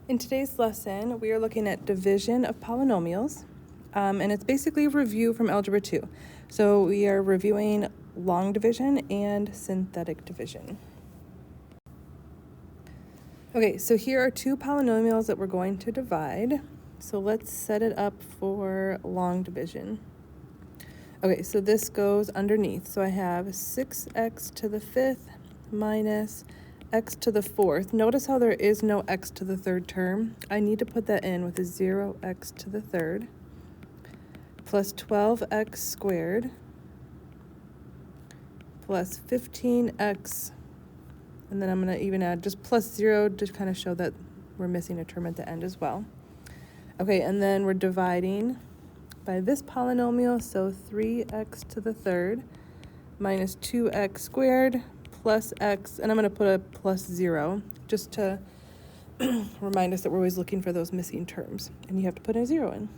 In today's lesson, we are looking at division of polynomials, and it's basically a review from Algebra 2. So we are reviewing long division and synthetic division. Okay, so here are two polynomials that we're going to divide. So let's set it up for long division. Okay, so this goes underneath. So I have 6x to the fifth minus x to the fourth. Notice how there is no x to the third term. I need to put that in with a 0x to the third plus 12x squared plus 15x, and then I'm going to even add just plus 0 to kind of show that we're missing a term at the end as well. Okay, and then we're dividing by this polynomial, so 3x to the third minus 2x squared plus x, and I'm going to put a plus 0 just to remind us that we're always looking for those missing terms, and you have to put a 0 in.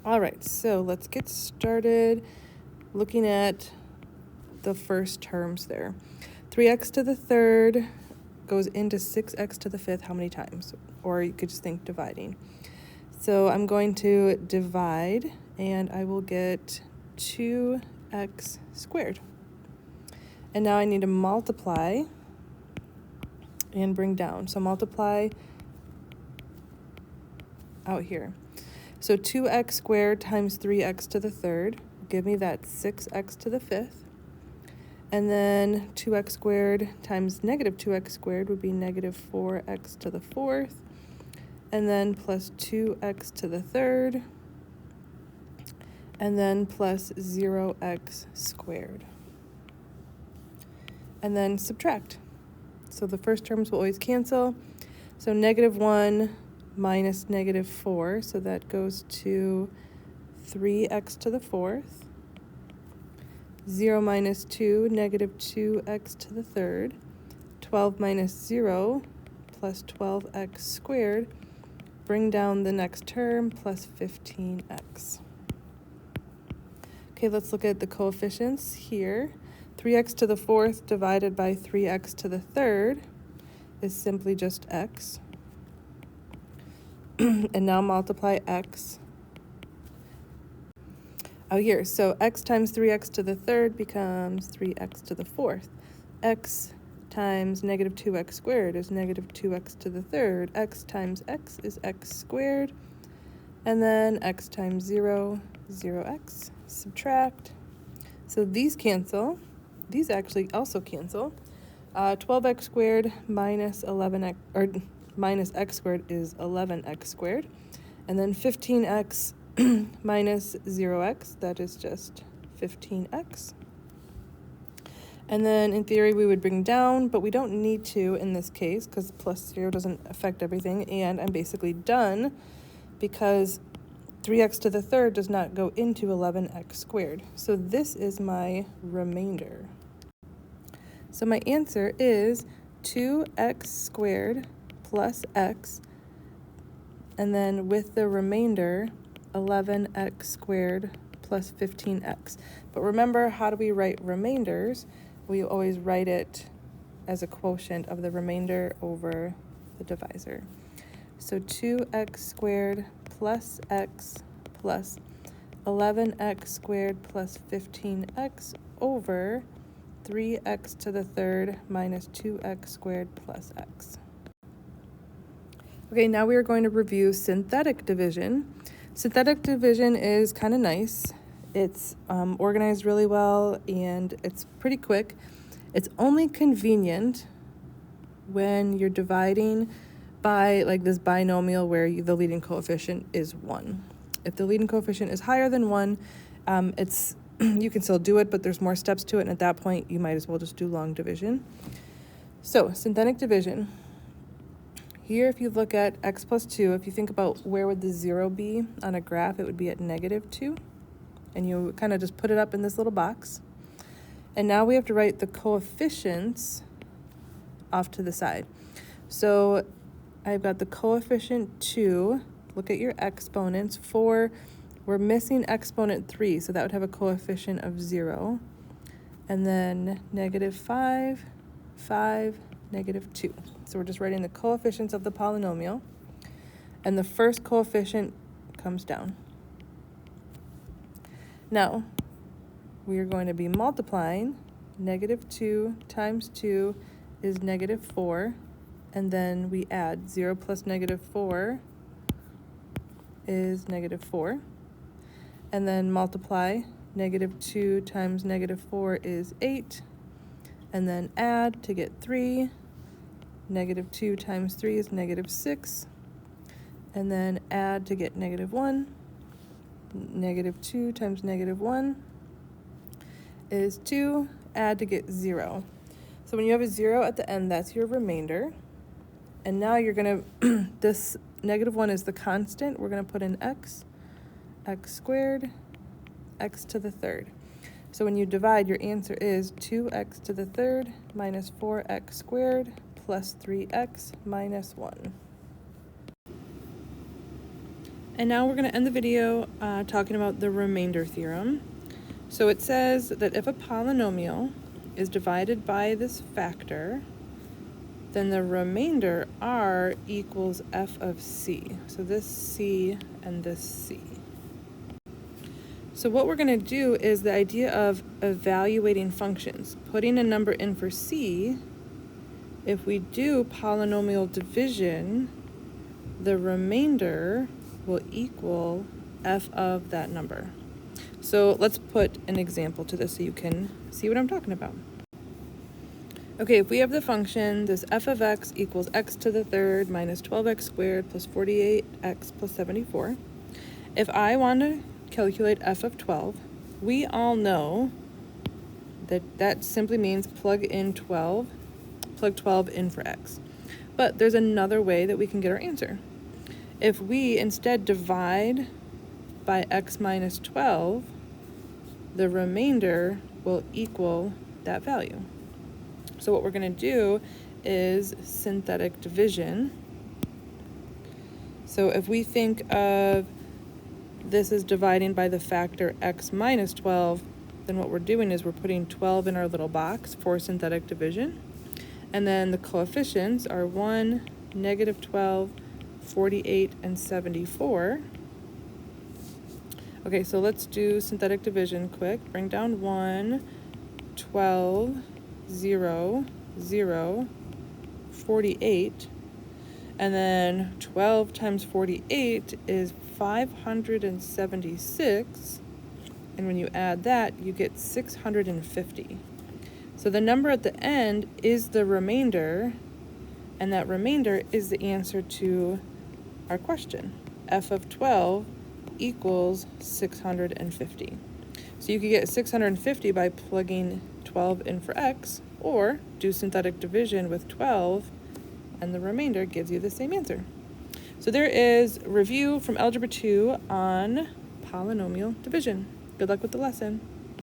All right, so let's get started looking at the first terms there. 3x to the third goes into 6x to the fifth how many times? Or you could just think dividing. So I'm going to divide, and I will get 2x squared. And now I need to multiply and bring down. So multiply out here. So 2x squared times 3x to the third will give me that 6x to the fifth. And then 2x squared times negative 2x squared would be negative 4x to the fourth. And then plus 2x to the third. And then plus 0x squared. And then subtract. So the first terms will always cancel. So negative 1 minus negative 4, so that goes to 3x to the fourth. 0 minus 2, negative 2x to the third. 12 minus 0 plus 12x squared. Bring down the next term, plus 15x. Okay, let's look at the coefficients here. 3x to the fourth divided by 3x to the third is simply just x. And now multiply x out here. So x times 3x to the third becomes 3x to the fourth. X times negative 2x squared is negative 2x to the third. X times x is x squared. And then x times 0, 0x. Subtract. So these cancel. These actually also cancel. 12x squared minus 11x, or minus x squared is 11x squared. And then 15x minus 0x, that is just 15x. And then in theory we would bring down, but we don't need to in this case because plus 0 doesn't affect everything. And I'm basically done because 3x to the third does not go into 11x squared. So this is my remainder. So my answer is 2x squared plus x, and then with the remainder, 11x squared plus 15x. But remember, how do we write remainders? We always write it as a quotient of the remainder over the divisor. So 2x squared plus x plus 11x squared plus 15x over 3x to the third minus 2x squared plus x. Okay, now we are going to review synthetic division. Synthetic division is kind of nice. It's organized really well, and it's pretty quick. It's only convenient when you're dividing by like this binomial where the leading coefficient is 1. If the leading coefficient is higher than 1, you can still do it, but there's more steps to it, and at that point, you might as well just do long division. So, synthetic division. Here, if you look at x plus 2, if you think about where would the 0 be on a graph, it would be at negative 2. And you kind of just put it up in this little box. And now we have to write the coefficients off to the side. So, I've got the coefficient 2. Look at your exponents. 4. We're missing exponent 3, so that would have a coefficient of 0. And then negative 5, 5, negative 2. So we're just writing the coefficients of the polynomial. and the first coefficient comes down. Now, we are going to be multiplying. -2 times 2 is -4, and then we add 0 plus -4 is -4, and then multiply. -2 times -4 is 8, and then add to get 3. -2 times 3 is -6, and then add to get -1. -2 times -1 is 2, add to get 0. So when you have a 0 at the end, that's your remainder. And now you're going to, this -1 is the constant. We're going to put in x squared, x to the third. So when you divide, your answer is 2x to the third minus 4x squared plus 3x minus 1. And now we're going to end the video talking about the remainder theorem. So it says that if a polynomial is divided by this factor, then the remainder r equals f of c. So this c and this c. So what we're going to do is the idea of evaluating functions. Putting a number in for c, if we do polynomial division, the remainder will equal f of that number. So let's put an example to this so you can see what I'm talking about. Okay, if we have the function, this f of x equals x to the third minus 12x squared plus 48x plus 74. If I want to calculate f of 12, we all know that that simply means plug 12 in for x. But there's another way that we can get our answer. If we instead divide by x minus 12, the remainder will equal that value. So what we're going to do is synthetic division. So if we think of this as dividing by the factor x minus 12, then what we're doing is we're putting 12 in our little box for synthetic division. And then the coefficients are 1, -12, 48, and 74. Okay, so let's do synthetic division quick. Bring down 1, 12, 0, 0, 48. And then 12 times 48 is 576. And when you add that, you get 650. So the number at the end is the remainder, and that remainder is the answer to our question. F of 12 equals 650. So you could get 650 by plugging 12 in for x, or do synthetic division with 12, and the remainder gives you the same answer. So there is review from Algebra 2 on polynomial division. Good luck with the lesson.